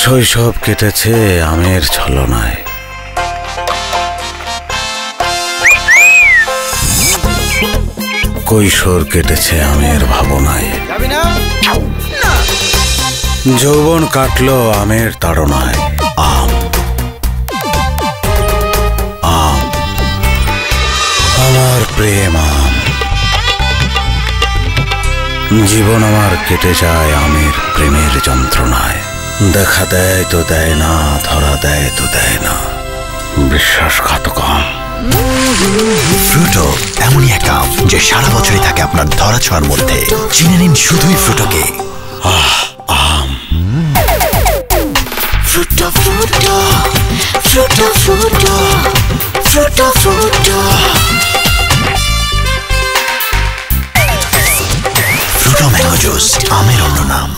শৈশব কেটেছে আমের ছলনায়, কৈশোর কেটেছে আমের ভাবনায়, যৌবন কাটলো আমের তাড়নায়। আম আম আমার প্রেম আম, জীবন আমার কেটে যায় আমের প্রেমের যন্ত্রণায়। দেখা দেয় তো দেয় না, ধরা দেয় তো দেয় না, বিশ্বাসঘাতক আম। ফ্রুটো এমনই এক আম যে সারা বছরই থাকে আপনার ধরাছোঁয়ার মধ্যে। চিনে নিন শুধুই ফ্রুটোকে। আম Frutto, frutto, frutto, frutto, frutto, frutto. Frooto mango juice, আমের অন্য নাম।